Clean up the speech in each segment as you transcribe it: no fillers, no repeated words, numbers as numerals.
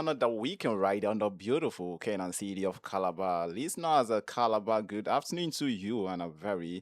another weekend ride on the beautiful Canaan city of Calabar. Listeners, Calabar, good afternoon to you and a very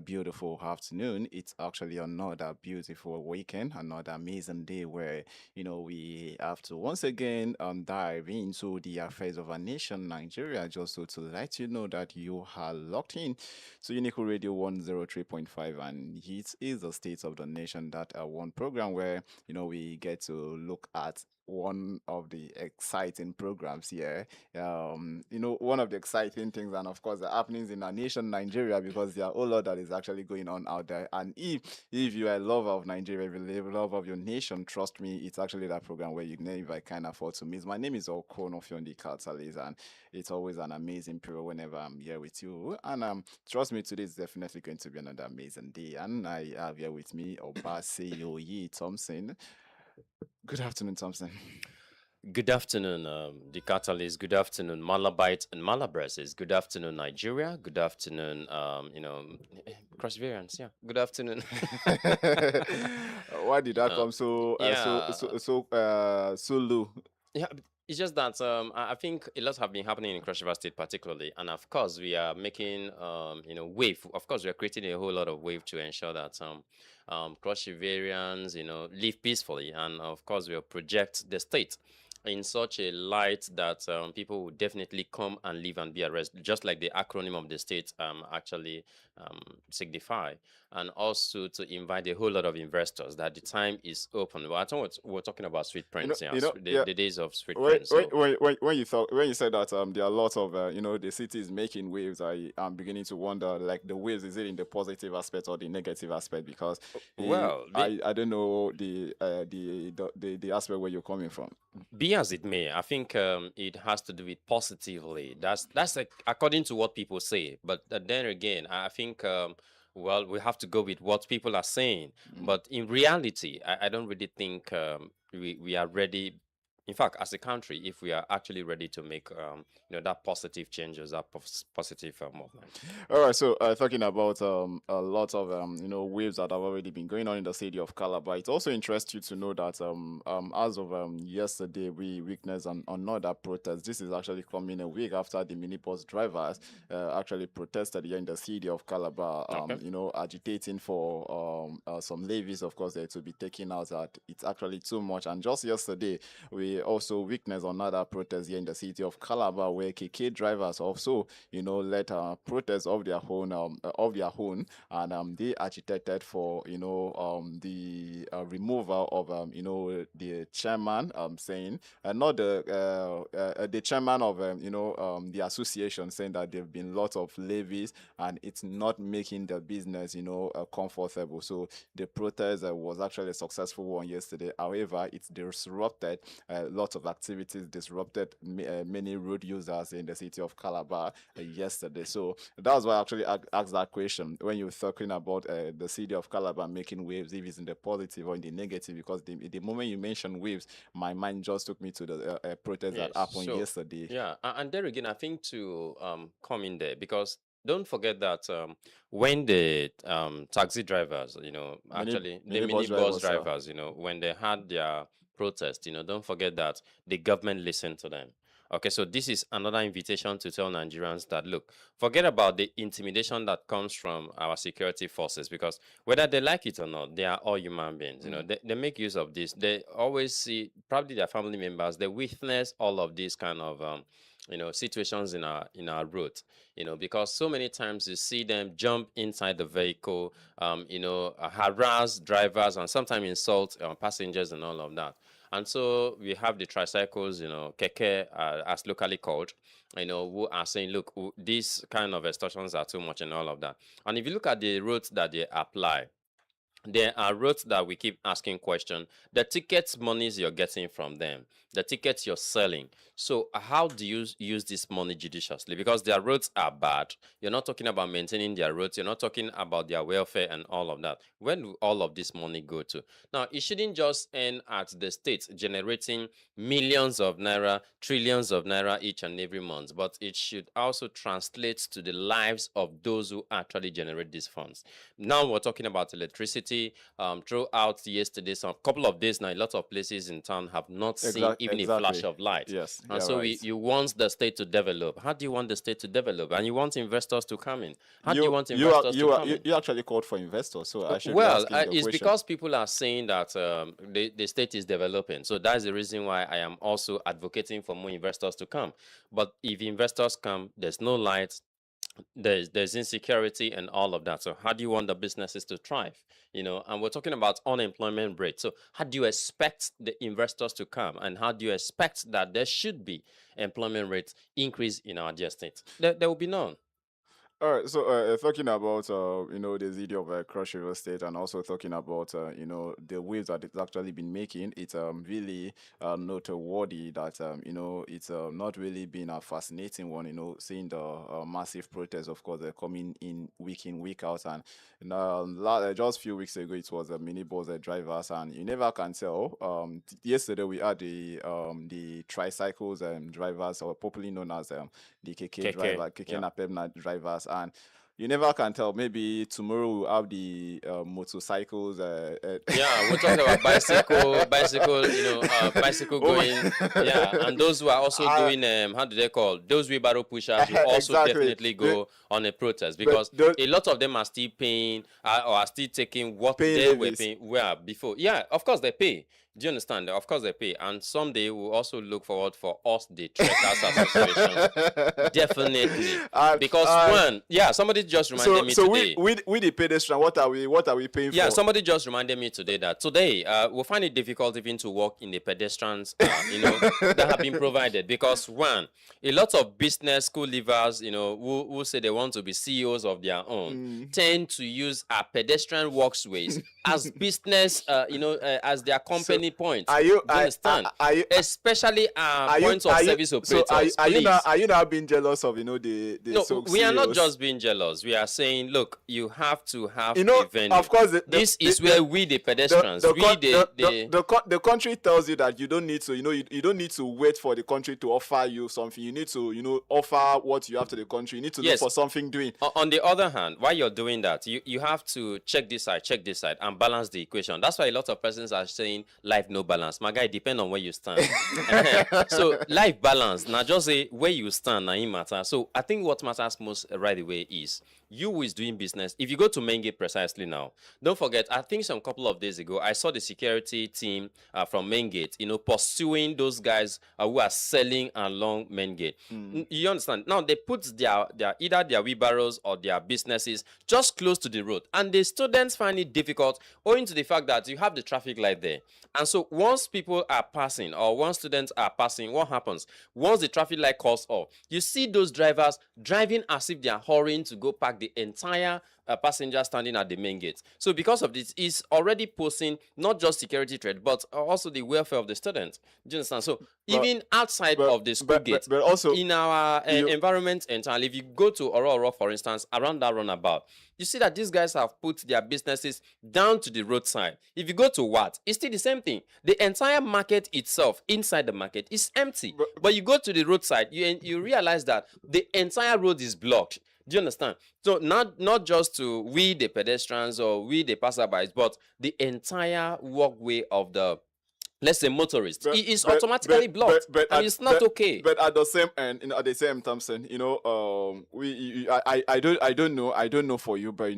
beautiful afternoon. It's actually another beautiful weekend, another amazing day where, we have to once again dive into the affairs of our nation, Nigeria, just so to let you know that you are locked in to Unique Radio 103.5, and it is the state of the nation that one program where we get to look at one of the exciting programs here. One of the exciting things, and of course, the happenings in our nation, Nigeria, because there are a whole lot that is actually going on out there. And if you are a lover of Nigeria, if you're a lover of your nation, trust me, it's actually that program where you never can afford to miss. My name is Okon Offiong the Catalyst, and it's always an amazing period whenever I'm here with you. And trust me, today is definitely going to be another amazing day. And I have here with me OBASE0YI Thompson. Good afternoon, Thompson. Good afternoon, the Catalyst. Good afternoon, Malabite and Malabrases. Good afternoon, Nigeria. Good afternoon, cross variants. Yeah. Good afternoon. Why did that Uh, come yeah, so low? yeah. It's just that I think a lot have been happening in Cross River State, particularly, and of course we are making wave. Of course, we are creating a whole lot of wave to ensure that Cross Riverians live peacefully, and of course we will project the state in such a light that people will definitely come and live and be at rest, just like the acronym of the state actually signify, and also to invite a whole lot of investors that the time is open. Well, I thought we're talking about sweet prints, yeah, Yeah. the days of sweet When, prints. when, So, when you said that there are lots of the city is making waves, I am beginning to wonder, like, the waves, is it in the positive aspect or the negative aspect? Because well, I don't know the aspect where you're coming from. be as it may, I think it has to do with positively. That's like, according to what people say. But then again, I think well, we have to go with what people are saying. But in reality, I don't really think we are ready. In fact, as a country, if we are actually ready to make that positive changes, that positive movement. All right, so talking about a lot of waves that have already been going on in the city of Calabar, it also interests you to know that as of yesterday, we witnessed another protest. This is actually coming a week after the minibus drivers actually protested here in the city of Calabar, Okay. agitating for some levies, of course, to be taken out. That it's actually too much. And just yesterday, we also witnessed another protest here in the city of Calabar, where KK drivers also led protests of their own, and they agitated for the removal of the chairman, saying not the chairman of the association, saying that there've been lots of levies and it's not making the business comfortable. So the protest was actually a successful one yesterday. However, it's disrupted lots of activities, disrupted many road users in the city of Calabar yesterday. So that's why I actually asked that question when you were talking about the city of Calabar making waves, if it's in the positive or in the negative, because the moment you mentioned waves, my mind just took me to the protest that Yes. happened So, yesterday. yeah, and there again, I think to come in there, because don't forget that when the taxi drivers, Many actually the minibus minibus drivers, drivers, when they had their protest, don't forget that the government listened to them. Okay, so this is another invitation to tell Nigerians that, look, forget about the intimidation that comes from our security forces, because whether they like it or not, they are all human beings. They make use of this. They always see, probably their family members, they witness all of these kind of situations in our route, because so many times you see them jump inside the vehicle, harass drivers and sometimes insult passengers and all of that. And so we have the tricycles, keke, as locally called, who are saying, look, these kind of extortions are too much and all of that. And if you look at the routes that they apply, there are routes that we keep asking question. The tickets monies you're getting from them, the tickets you're selling. So how do you use this money judiciously? Because their roads are bad. You're not talking about maintaining their roads. You're not talking about their welfare and all of that. Where do all of this money go to? Now, it shouldn't just end at the state generating millions of naira, trillions of naira each and every month, but it should also translate to the lives of those who actually generate these funds. Now we're talking about electricity, insecurity throughout yesterday. Some couple of days now, a lot of places in town have not seen even a flash Exactly. of light. Yes, And you're so right. you want the state to develop. How do you want the state to develop? And you want investors to come in. How do you want investors to come in? You actually called for investors, so I should be Well, asking the it's question. because people are saying that the state is developing. So that's the reason why I am also advocating for more investors to come. But if investors come, there's no light, there's insecurity and all of that. So how do you want the businesses to thrive? And we're talking about unemployment rate. So how do you expect the investors to come, and how do you expect that there should be employment rate increase in our dear state? There will be none. All right, so talking about the city of Cross River State, and also talking about the waves that it's actually been making, it's really noteworthy that it's not really been a fascinating one. Seeing the massive protests, of course, coming in week out, and just a few weeks ago it was minibus drivers, and you never can tell. Yesterday we had the tricycles drivers, or popularly known as the KK KK. driver, KK Yeah. Napemna drivers, and you never can tell. Maybe tomorrow we'll have the motorcycles. Yeah, we're talking about bicycle, bicycle Oh going. Yeah, my. and those who are also uh, doing how do they call those wheelbarrow pushers will also exactly. definitely go on a protest, But because a lot of them are still paying or are still taking what paying they were levies. paying before. Yeah, of course they pay. Do you understand? Of course they pay, and someday we'll also look forward for us, the Trekkers Association. Definitely. and, Because and one, yeah, somebody just reminded me so today. we the pedestrian, what are we paying Yeah, for? somebody just reminded me today that today we'll find it difficult even to walk in the pedestrians, that have been provided, because one, a lot of business school leavers, who say they want to be CEOs of their own, tend to use pedestrian walkways as business, as their So company point. are you Do you understand? are you Especially points of service so operators. are you now Please. being jealous of the No, so we are not CEOs? just being jealous. We are saying, look, you have to have You know, a venue. of course, This is where we, the pedestrians, we, the country tells you that you don't need to, you don't need to wait for the country to offer you something. You need to, offer what you have to the country. You need to look yes. for something doing. On the other hand, while you're doing that, you have to check this side, and balance the equation. That's why a lot of persons are saying life no balance. My guy, depend on where you stand. So life balance, now just say where you stand, now it matter. So I think what matters most right away is you who is doing business. If you go to main gate precisely now, don't forget, I think some couple of days ago, I saw the security team from main gate, pursuing those guys who are selling along main gate. You understand? Now they put their either their wheelbarrows or their businesses just close to the road, and the students find it difficult owing to the fact that you have the traffic light there. And so once people are passing, or once students are passing, what happens? Once the traffic light calls off, you see those drivers driving as if they are hurrying to go park the entire passenger standing at the main gate. So because of this, it's already posing not just security threat, but also the welfare of the students. Do you understand? So even outside of the school gate, but also in our environment entirely, if you go to Oro, for instance, around that runabout, you see that these guys have put their businesses down to the roadside. If you go to Wat, it's still the same thing. The entire market itself, inside the market, is empty. But you go to the roadside, you realize that the entire road is blocked. Do you understand? So not just to we the pedestrians or we the passerbys, but the entire walkway of the, let's say, motorist, it is automatically blocked, and it's not okay. But at the same end, at the same Thompson, I don't know for you, but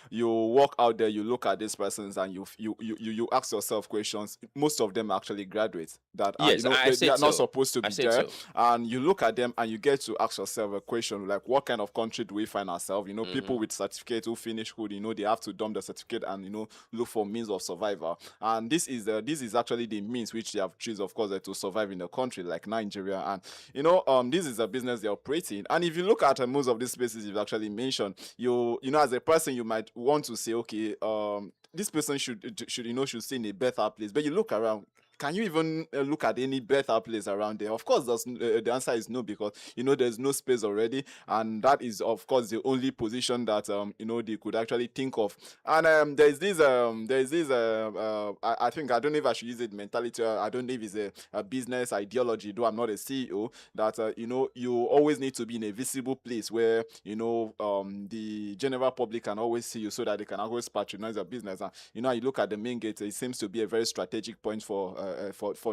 you walk out there, you look at these persons, and you ask yourself questions. Most of them are actually graduates that are, Yes, they are not supposed to be there, so. and you look at them and you get to ask yourself a question like, what kind of country do we find ourselves? People with certificates who finish school, they have to dump the certificate and look for means of survival, and this is actually the means which they have chosen, of course, to survive in a country like Nigeria. And this is a business they're operating. And if you look at most of these spaces you've actually mentioned, as a person, you might want to say, okay, this person should stay in a better place. But you look around, can you even look at any better place around there? Of course, the answer is no, because there's no space already, and that is of course the only position that they could actually think of. And I think, I don't know if I should use it mentality. I don't know if it's a business ideology, though I'm not a CEO. That you always need to be in a visible place where the general public can always see you, so that they can always patronize your business. And you look at the main gate, it seems to be a very strategic point for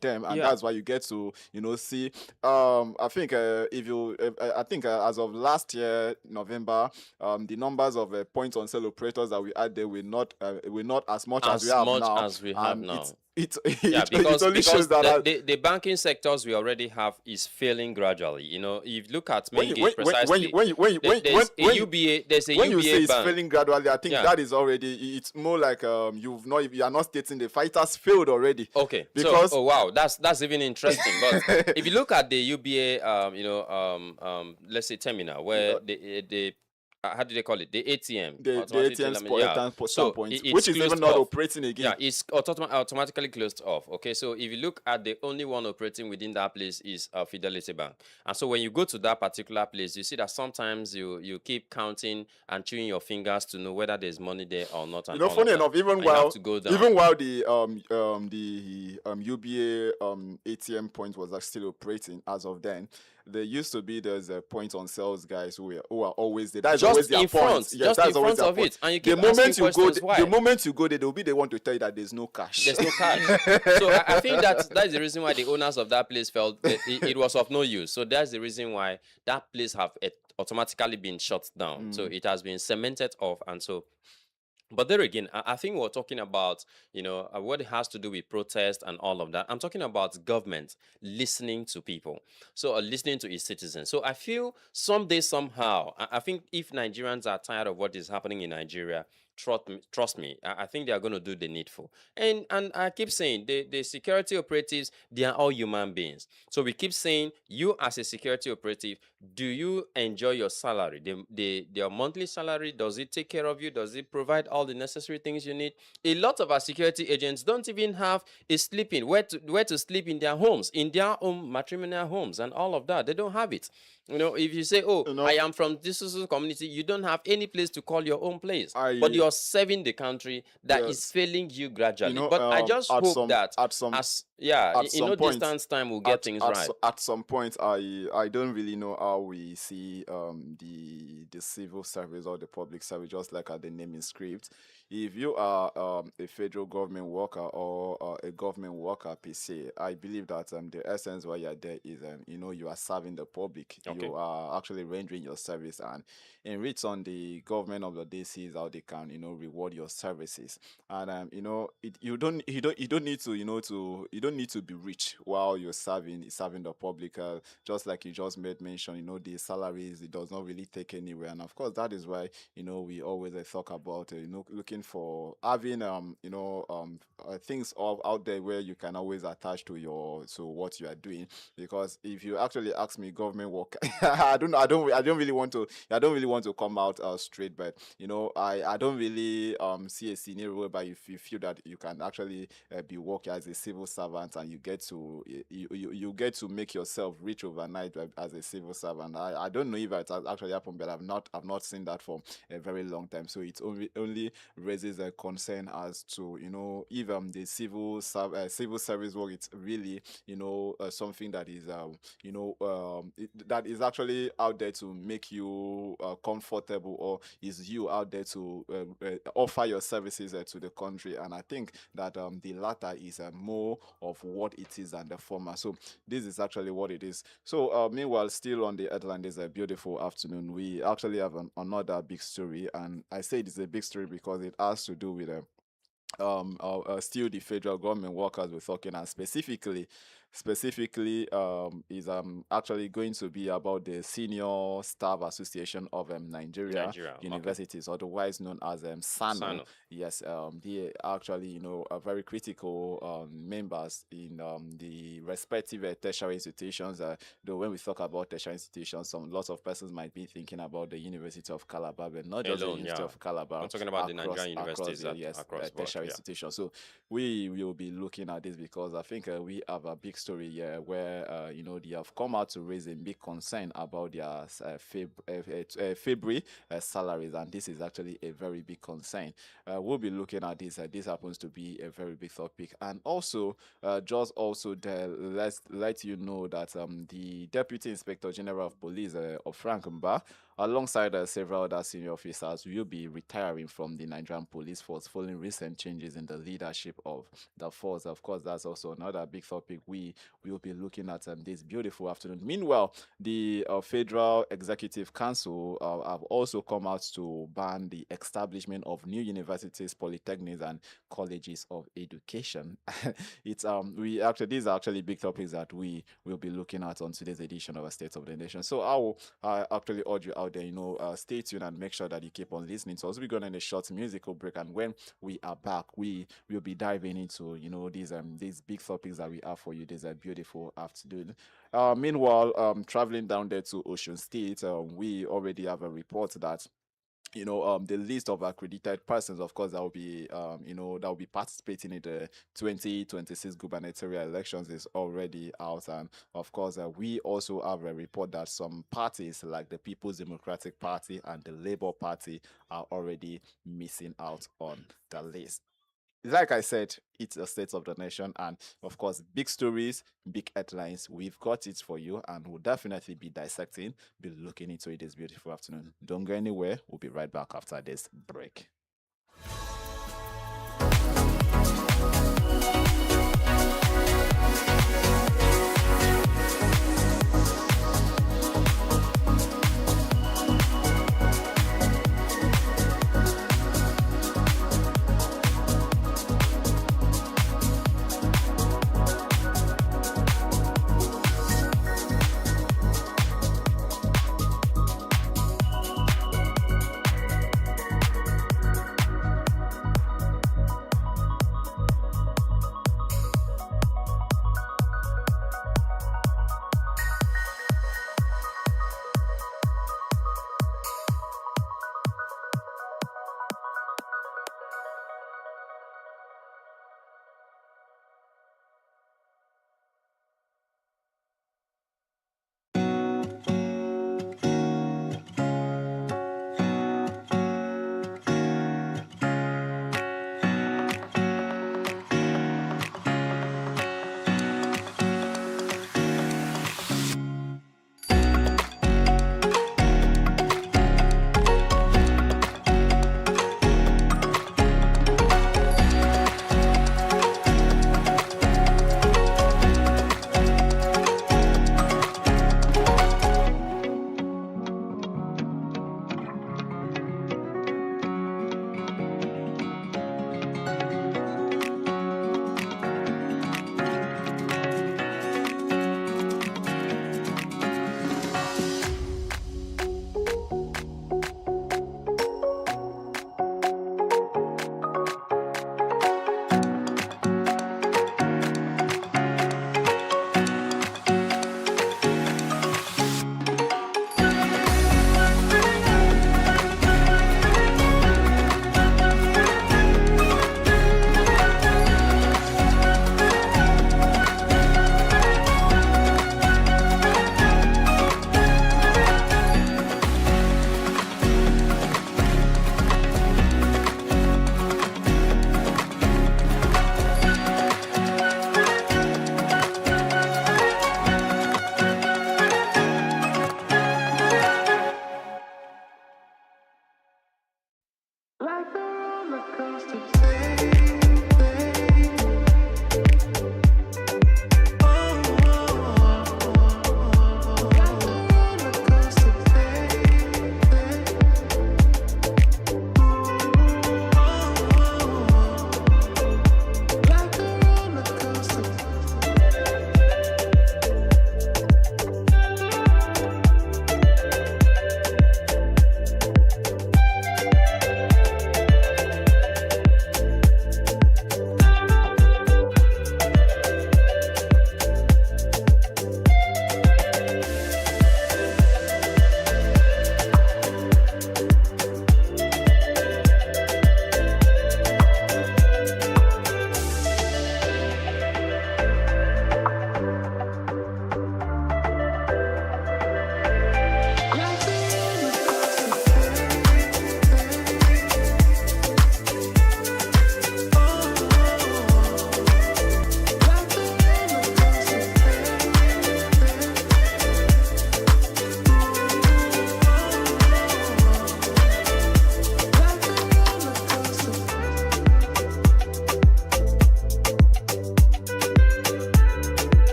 them, and Yeah. that's why you get to see. I think if you I think as of last year November, the numbers of point on sale operators that we had there were not as much as we As have much now, as we have and now. Yeah, it only shows because that the banking sectors we already have is failing gradually. If you look at when main you gate precisely, there's a when you say UBA it's bank. failing gradually, I think Yeah. that is already, it's more like you are not stating the fighters failed already, Okay. So, because oh wow, that's even interesting. But if you look at the UBA, let's say terminal, where the how do they call it? The ATM, the automatic ATM teller machine. Yeah. stand So point, it's which is even closed not off. operating Yeah, again. it's automatically closed off. Okay, so if you look at the only one operating within that place is Fidelity Bank, and so when you go to that particular place, you see that sometimes you keep counting and chewing your fingers to know whether there's money there or not, and all Funny of that. enough, even And you have while to go down. the UBA ATM point was still operating as of then, there used to be, there's a point on sales guys who are always there. That's always Just their in point. front, Yes, just in that's always front their of point. it, and you The keep asking moment you go, questions. Why? the moment you go there, they'll be the one to tell you that there's no cash. There's no cash. So I think that's the reason why the owners of that place felt that it was of no use. So that's the reason why that place have automatically been shut down. So it has been cemented off, and so. But there again, I think we're talking about, what it has to do with protest and all of that. I'm talking about government listening to people, so listening to its citizens. So I feel someday, somehow, I think if Nigerians are tired of what is happening in Nigeria, trust me, I think they are going to do the needful. And I keep saying the security operatives, they are all human beings. So we keep saying, you as a security operative, do you enjoy your salary? Their monthly salary, does it take care of you? Does it provide all the necessary things you need? A lot of our security agents don't even have a sleeping, where to sleep in their homes, in their own matrimonial homes and all of that. They don't have it. If you say, oh, I am from this community, you don't have any place to call your own place. But you're serving the country that is failing you gradually. But I just hope that distance time will get things right. At some point, I don't really know how we see the civil service or the public service, just like at the naming script. If you are a federal government worker or a government worker per se, I believe that the essence why you're there is you are serving the public. Okay. You are actually rendering your service, and in return, the government of the day sees how they can reward your services. And you don't need to you don't need to be rich while you're serving the public. Just like you just made mention, the salaries, it does not really take anywhere, and of course that is why we always talk about looking for having things out there where you can always attach to what you are doing. Because if you actually ask me, government work, I don't really want to come out straight, but I don't really see a scenario whereby if you feel that you can actually be working as a civil servant, and you get to you get to make yourself rich overnight as a civil servant. I don't know if it has actually happened, but I've not seen that for a very long time. So it only raises a concern as to if the civil service work, it's really something that is that is actually out there to make you comfortable, or is you out there to offer your services to the country. And I think that the latter is more of what it is than the former. So this is actually what it is. So meanwhile, still on the headline, is a beautiful afternoon. We actually have another big story, and I say it's a big story because it has to do with still the federal government workers we're talking, and specifically specifically is actually going to be about the Senior Staff Association of Nigeria Nigeria. Okay. Universities, otherwise known as SANU. Sano. Yes, they actually, are very critical members in the respective tertiary institutions. Though when we talk about tertiary institutions, some lots of persons might be thinking about the University of Calabar, but not just the Alone, University yeah. of Calabar, I'm talking about the Nigerian across universities the that yes across board. tertiary Yeah. institutions. So we will be looking at this because I think we have a big story here where they have come out to raise a big concern about their February salaries, and this is actually a very big concern. We'll be looking at this. This happens to be a very big topic, and also just also let's let you know that the Deputy Inspector General of Police of Frank Mba, alongside several other senior officers, will be retiring from the Nigerian Police Force following recent changes in the leadership of the force. Of course, that's also another big topic we will be looking at this beautiful afternoon. Meanwhile, the Federal Executive Council have also come out to ban the establishment of new universities, polytechnics, and colleges of education. It's we actually these are actually big topics that we will be looking at on today's edition of a State of the Nation. So I actually urge you out there, stay tuned and make sure that you keep on listening. So as we go on a short musical break, and when we are back, we will be diving into these big topics that we have for you this beautiful afternoon. Meanwhile, traveling down there to Ocean State, we already have a report that the list of accredited persons, of course, that will be that will be participating in the 2026 gubernatorial elections is already out. And of course, we also have a report that some parties like the People's Democratic Party and the Labour Party are already missing out on the list. Like I said, it's a State of the Nation, and of course, big stories, big headlines. We've got it for you, and we'll definitely be dissecting, be looking into it this beautiful afternoon. Don't go anywhere. We'll be right back after this break.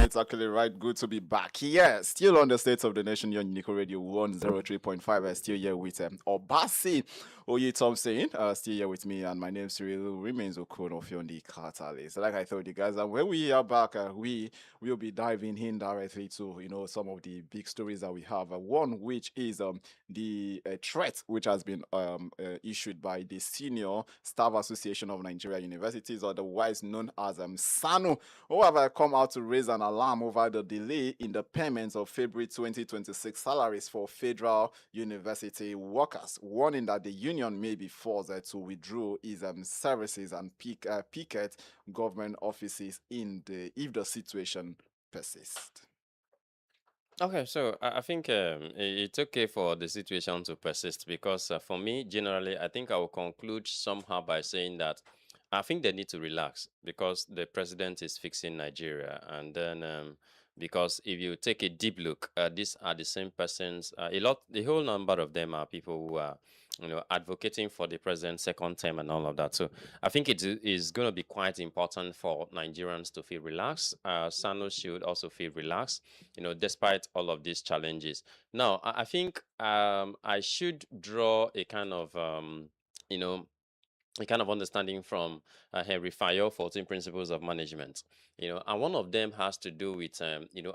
It's actually right good to be back here. Still on the States of the Nation, you're on Nico Radio 103.5. Still here with OBASE0YI Thompson. Still here with me, and my name still remains Okon Offiong the Catalyst. Like I told you guys, and when we are back, we will be diving in directly to some of the big stories that we have. One which is the threat which has been issued by the Senior Staff Association of Nigeria Universities, otherwise known as SANU, who have come out to raise an alarm over the delay in the payments of February 2026 salaries for federal university workers, warning that the union may be forced to withdraw its services and picket government offices if the situation persists. Okay, so I think it's okay for the situation to persist because for me, generally, I think I will conclude somehow by saying that I think they need to relax because the president is fixing Nigeria, and then because if you take a deep look, these are the same persons. The whole number of them are people who are, advocating for the president's second term and all of that. So I think it is going to be quite important for Nigerians to feel relaxed. Sano should also feel relaxed, despite all of these challenges. Now, I think I should draw a kind of, you know, a kind of understanding from Henry Fayol, 14 Principles of Management. And one of them has to do with,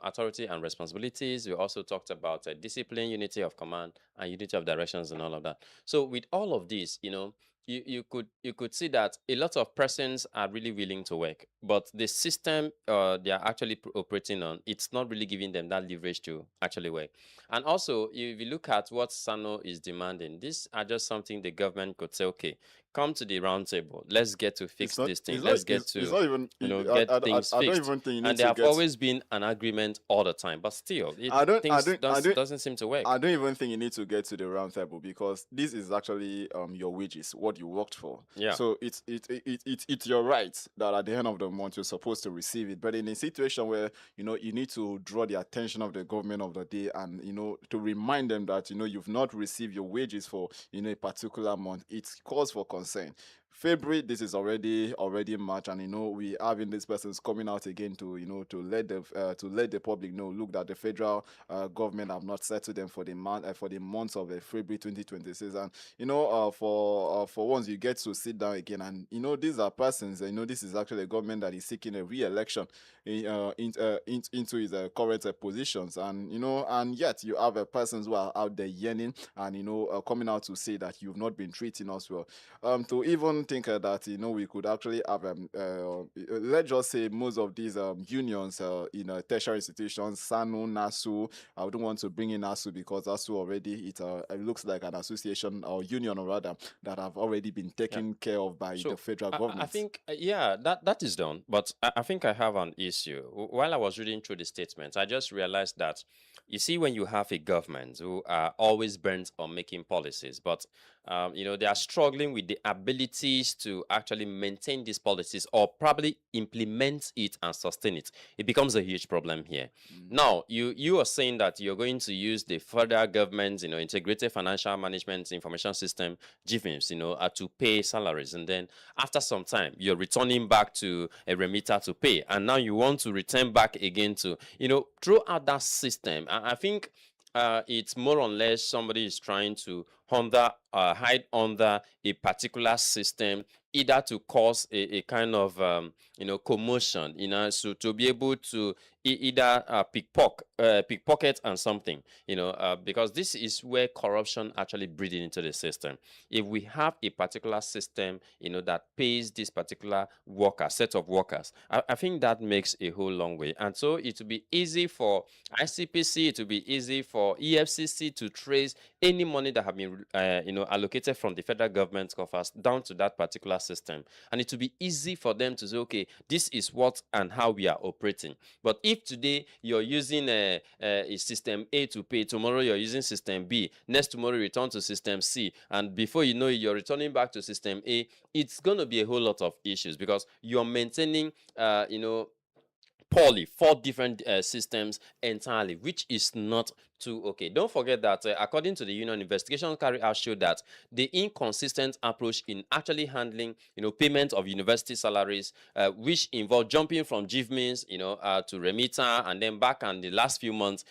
authority and responsibilities. We also talked about discipline, unity of command, and unity of directions, and all of that. So with all of this, you could see that a lot of persons are really willing to work, but the system they are actually operating on, it's not really giving them that leverage to actually work. And also, if you look at what Sano is demanding, these are just something the government could say, okay, come to the round table. Let's get to It's fix not. this thing. It's not. Let's get It's to, not even. get things I don't fixed. even think you need And there to have get. always been an agreement all the time, but still, I don't. I things don't. I don't. doesn't seem to work. I don't even think you need to get to the round table, because this is actually your wages, what you worked for. Yeah. So it's your right that at the end of the month you're supposed to receive it. But in a situation where you need to draw the attention of the government of the day, and to remind them that you've not received your wages for a particular month, it calls for concern. February, this is already March, and we having these persons coming out again to let the public know, look, that the federal government have not settled them for the months of February 2026. And for once, you get to sit down again, and these are persons. This is actually a government that is seeking a re-election into his current positions, and and yet you have persons who are out there yearning, and coming out to say that you've not been treating us well. To even think that we could actually have let's just say most of these unions in tertiary institutions, SANU, NASU. I wouldn't want to bring in NASU, because ASU already it looks like an association, or union, or rather, that have already been Yeah. taken care of by the So federal I government. think, yeah, that is done. But I think I have an issue. While I was reading through the statements, I just realized that, you see, when you have a government who are always bent on making policies, but they are struggling with the abilities to actually maintain these policies, or probably implement it and sustain it, it becomes a huge problem here. Now, you are saying that you're going to use the federal government's, integrated financial management information system, GFIMS, to pay salaries, and then after some time, you're returning back to a remitter to pay, and now you want to return back again to, throw out that system. I think it's more or less somebody is trying to hide under a particular system, either to cause a kind of commotion, so to be able to either pickpocket and something, because this is where corruption actually breeding into the system. If we have a particular system, that pays this particular set of workers, I think that makes a whole long way. And so it will be easy for ICPC, it will be easy for EFCC to trace any money that have been allocated from the federal government coffers down to that particular system, and it will be easy for them to say, okay, this is what and how we are operating. But if today you're using a system A to pay, tomorrow you're using system B, next tomorrow you return to system C, and before you know it, you're returning back to system A, it's going to be a whole lot of issues, because you're maintaining poorly 4 different systems entirely, which is not too okay. Don't forget that according to the union, investigation carried out showed that the inconsistent approach in actually handling payment of university salaries, which involved jumping from GIVMINS to remitter and then back, and the last few months